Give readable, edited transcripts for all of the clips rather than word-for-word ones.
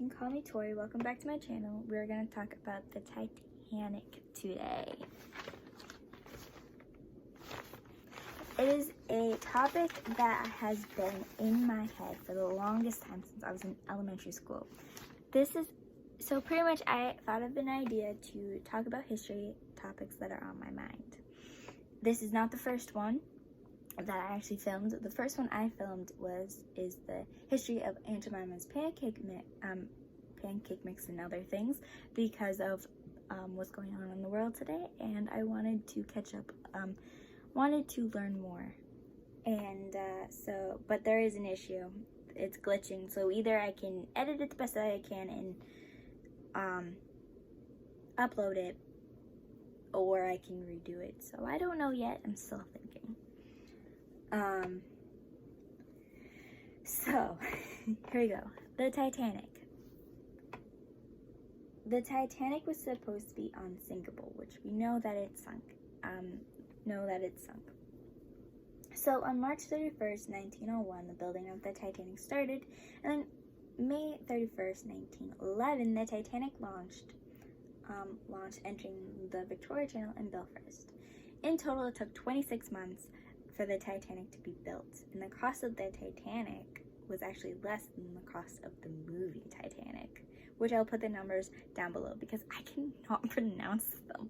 can call me Tori. Welcome back to my channel. We're going to talk about the Titanic today. It is a topic that has been in my head for the longest time since I was in elementary school. So pretty much I thought of an idea to talk about history topics that are on my mind. This is not the first one that I actually filmed. The first one I filmed is the history of Aunt Jemima's pancake mix and other things because of what's going on in the world today, and I wanted to catch up, wanted to learn more. And but there is an issue. It's glitching, so either I can edit it the best that I can and upload it, or I can redo it. So I don't know yet. I'm still thinking. So here we go. The Titanic. The Titanic was supposed to be unsinkable, which we know that it sunk. So on March 31st, 1901, the building of the Titanic started, and then May 31st, 1911, the Titanic launched entering the Victoria Channel in Belfast. In total, it took 26 months for the Titanic to be built, and the cost of the Titanic was actually less than the cost of the movie Titanic, which I'll put the numbers down below because I cannot pronounce them.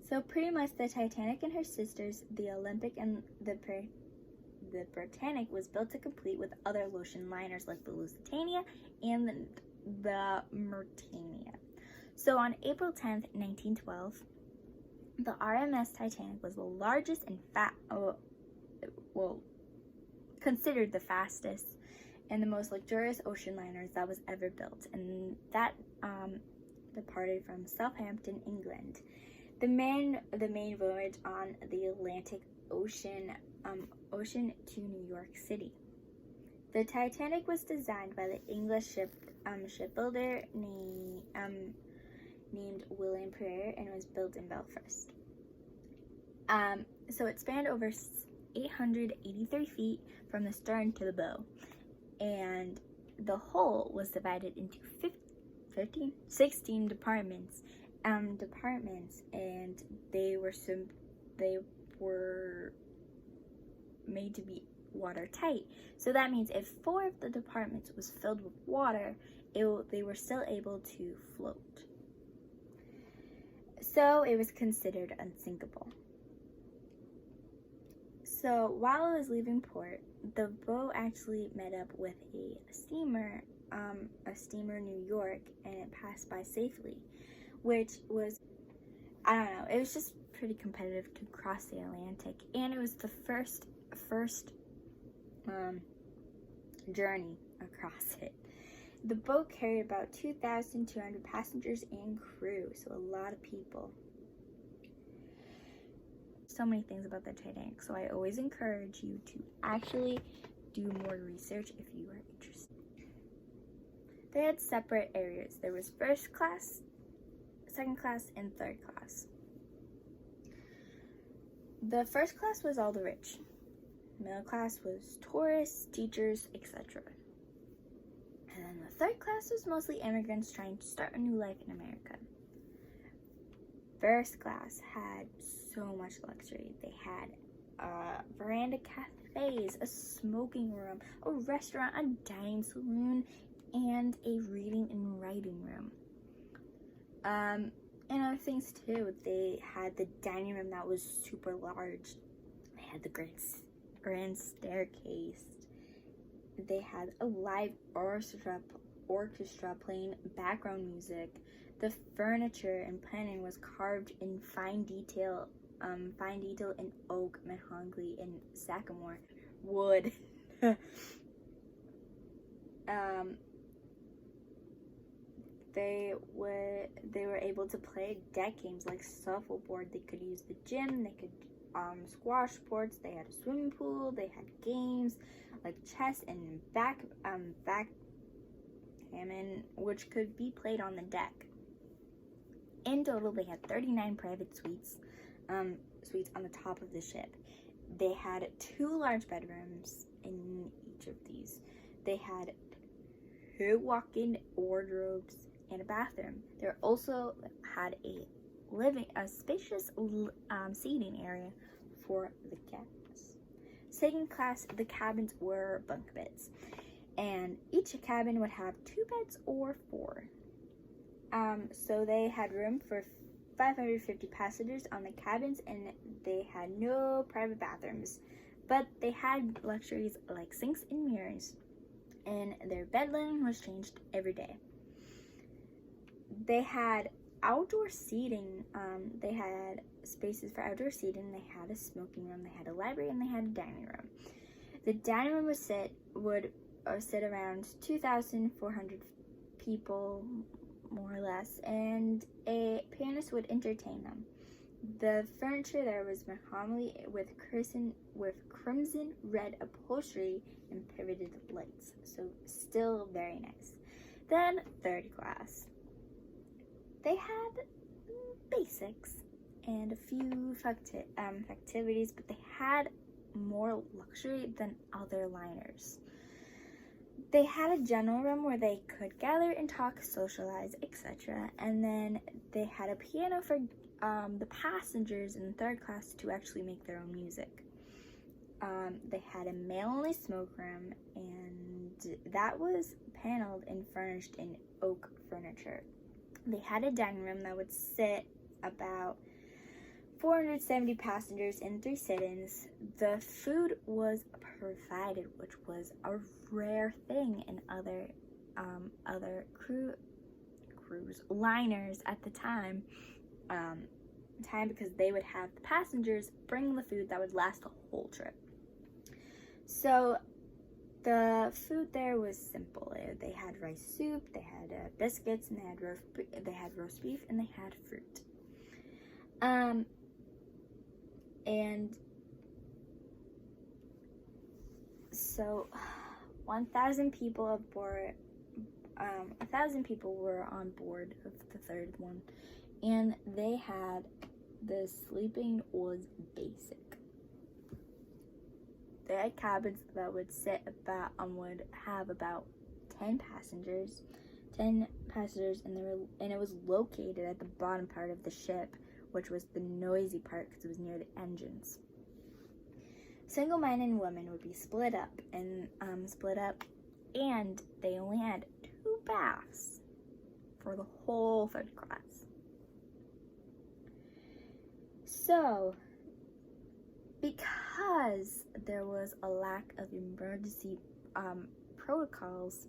So pretty much the Titanic and her sisters, the Olympic and the Britannic, was built to compete with other ocean liners like the Lusitania and the Mauretania. So on April 10th, 1912, the RMS Titanic was the largest and considered the fastest and the most luxurious ocean liners that was ever built, and that departed from Southampton, England. The main voyage on the Atlantic Ocean to New York City. The Titanic was designed by the English shipbuilder named William Pryor, and was built in Belfast. So it spanned over 883 feet from the stern to the bow, and the hull was divided into 16 departments, and they were made to be watertight. So that means if 4 of the departments was filled with water, they were still able to float. So it was considered unsinkable. So while it was leaving port, the boat actually met up with a steamer New York, and it passed by safely, which was, I don't know, it was just pretty competitive to cross the Atlantic, and it was the first journey across it. The boat carried about 2,200 passengers and crew, so a lot of people. So many things about the Titanic, so I always encourage you to actually do more research if you are interested. They had separate areas. There was first class, second class, and third class. The first class was all the rich. Middle class was tourists, teachers, etc. And then the third class was mostly immigrants trying to start a new life in America. First class had so much luxury. They had veranda cafes, a smoking room, a restaurant, a dining saloon, and a reading and writing room. And other things too. They had the dining room that was super large. They had the grand staircase. They had a live orchestra playing background music. The furniture and planning was carved in fine detail in oak, mahogany, and sycamore wood. They were able to play deck games like shuffleboard. They could use the gym. They could squash sports. They had a swimming pool. They had games like chess and backgammon, which could be played on the deck. In total, they had 39 private suites on the top of the ship. They had 2 large bedrooms in each of these. They had 2 walk-in wardrobes and a bathroom. They also had a spacious seating area for the guests. Second class, the cabins were bunk beds, and each cabin would have 2 beds or 4. So they had room for 550 passengers on the cabins, and they had no private bathrooms, but they had luxuries like sinks and mirrors, and their bed linen was changed every day. They had outdoor seating. They had spaces for outdoor seating. They had a smoking room. They had a library, and they had a dining room. The dining room would sit around 2,400 people, more or less, and a pianist would entertain them. The furniture there was mahogany with crimson red upholstery and pivoted lights, so still very nice. Then third class. They had basics and a few activities, but they had more luxury than other liners. They had a general room where they could gather and talk, socialize, etc. And then they had a piano for the passengers in third class to actually make their own music. They had a male-only smoke room, and that was paneled and furnished in oak furniture. They had a dining room that would sit about 470 passengers in 3 sit-ins. The food was provided, which was a rare thing in other cruise liners at the time, because they would have the passengers bring the food that would last the whole trip. So the food there was simple. They had rice soup, they had biscuits, and they had roast beef, and they had fruit. And so 1,000 people aboard. 1,000 people were on board of the third one, and they had the sleeping was basic. They had cabins that would would have about 10 passengers, and it was located at the bottom part of the ship, which was the noisy part because it was near the engines. Single men and women would be split up, and they only had 2 baths for the whole third class. So, because there was a lack of emergency protocols,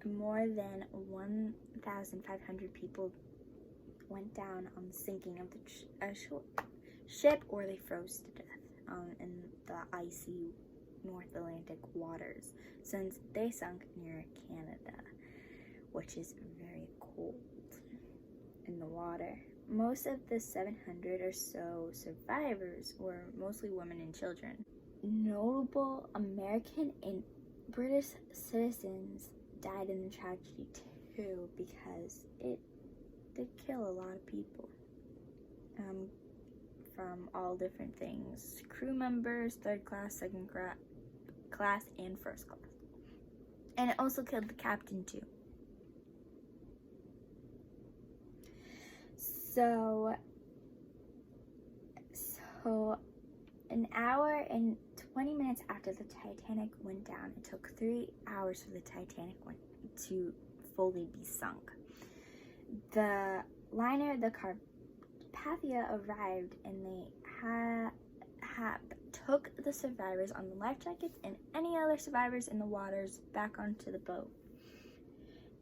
more than 1,500 people went down on the sinking of the ship, or they froze to death in the icy North Atlantic waters, since they sunk near Canada, which is very cold in the water. Most of the 700 or so survivors were mostly women and children. Notable American and British citizens died in the tragedy too, because it did kill a lot of people from all different things. Crew members, third class, second class, and first class. And it also killed the captain too. So an hour and 20 minutes after the Titanic went down, it took 3 hours for the Titanic to fully be sunk. The liner, the Carpathia, arrived, and they took the survivors on the life jackets and any other survivors in the waters back onto the boat.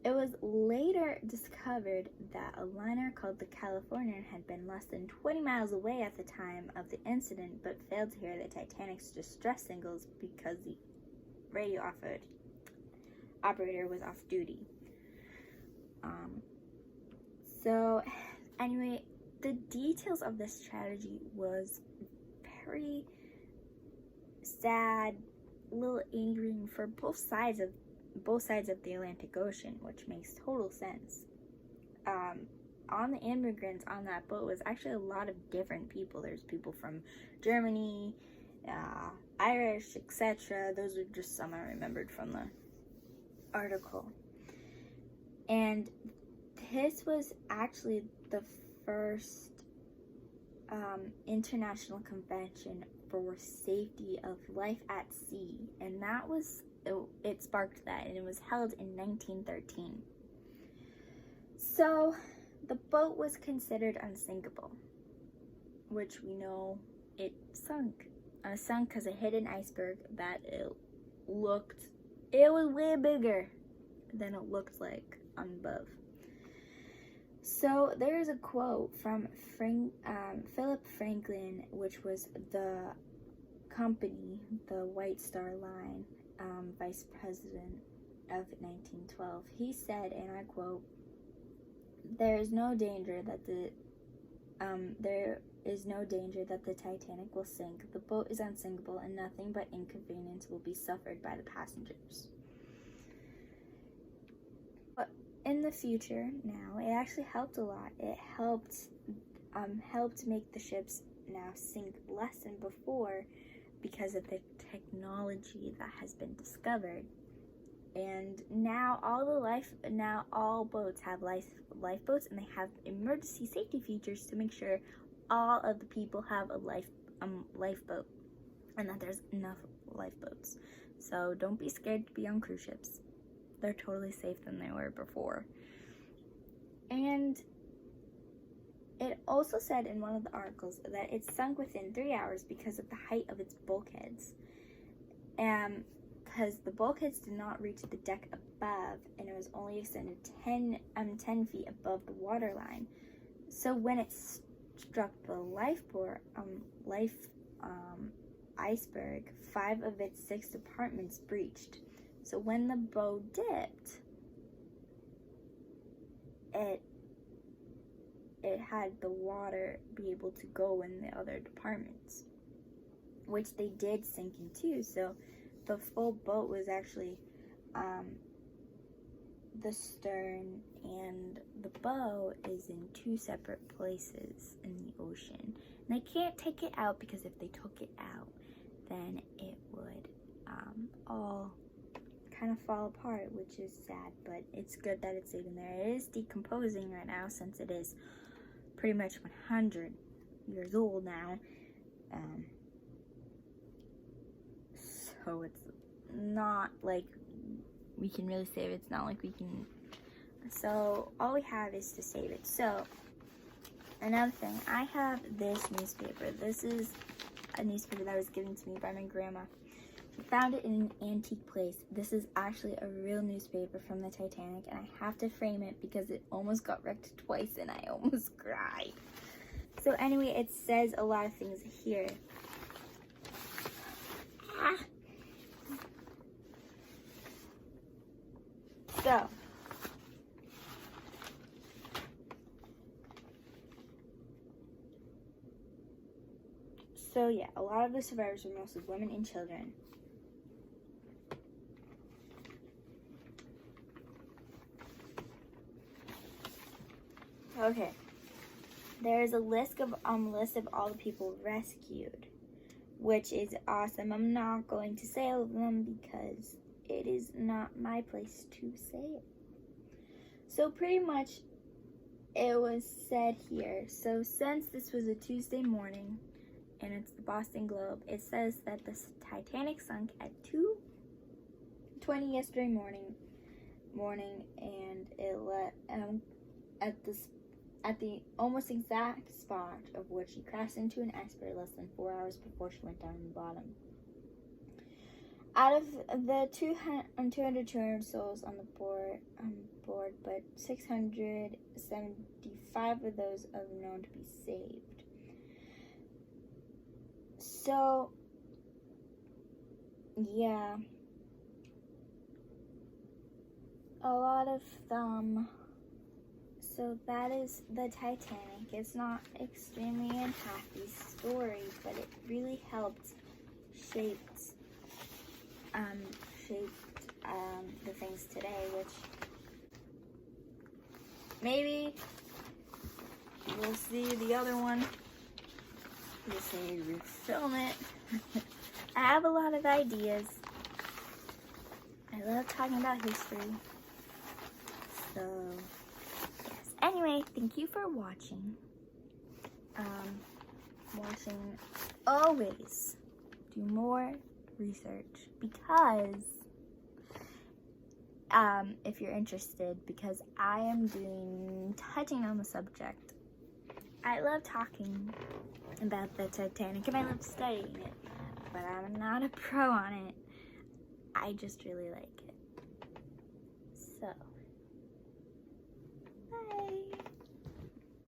It was later discovered that a liner called the Californian had been less than 20 miles away at the time of the incident, but failed to hear the Titanic's distress signals because the radio operator was off duty. So anyway, the details of this tragedy was very sad, a little angering for both sides of the Atlantic Ocean, which makes total sense. On the immigrants on that boat was actually a lot of different people. There's people from Germany, Irish, etc. Those are just some I remembered from the article. And this was actually the first international convention for safety of life at sea, and that was it sparked that, and it was held in 1913. So the boat was considered unsinkable, which we know it sunk. Sunk because it hit an iceberg that it was way bigger than it looked like above. So there's a quote from Philip Franklin, which was the company, the White Star Line, vice president of 1912. He said, and I quote, there is no danger that the Titanic will sink. The boat is unsinkable, and nothing but inconvenience will be suffered by the passengers. But in the future, now, it actually helped a lot. It helped make the ships now sink less than before because of the technology that has been discovered. And now all boats have lifeboats, and they have emergency safety features to make sure all of the people have a lifeboat, and that there's enough lifeboats. So don't be scared to be on cruise ships. They're totally safe than they were before. And it also said in one of the articles that it sunk within 3 hours because of the height of its bulkheads. Because the bulkheads did not reach the deck above, and it was only extended 10 feet above the waterline. So when it struck the iceberg, 5 of its 6 compartments breached. So when the boat dipped, it had the water be able to go in the other departments, which they did sink into. So the full boat was actually the stern and the bow is in 2 separate places in the ocean. And they can't take it out, because if they took it out, then it would all kind of fall apart, which is sad, but it's good that it's stayed in there. It is decomposing right now, since it is pretty much 100 years old now. So it's not like we can really save it. It's not like we can. So all we have is to save it. So another thing, I have this newspaper. This is a newspaper that was given to me by my grandma. She found it in an antique place. This is actually a real newspaper from the Titanic, and I have to frame it because it almost got wrecked twice and I almost cried. So anyway, it says a lot of things here. So yeah, a lot of the survivors were mostly women and children. Okay, there is a list of all the people rescued, which is awesome. I'm not going to say all of them because it is not my place to say it. So pretty much it was said here. So since this was a Tuesday morning and it's the Boston Globe, it says that the Titanic sunk at 2:20 yesterday morning, and it at the almost exact spot of which she crashed into an iceberg less than 4 hours before she went down in the bottom. Out of the 200 souls on board, but 675 of those are known to be saved. So, yeah, a lot of them. So that is the Titanic. It's not extremely a happy story, but it really helped shape the things today, which maybe we'll see the other one. We'll see refilm it. I have a lot of ideas. I I love talking about history. So, yes. Anyway, thank you for watching. Always do more research because if you're interested, because I am touching on the subject. I love talking about the Titanic and I love studying it, but I'm not a pro on it. I just really like it. So, bye.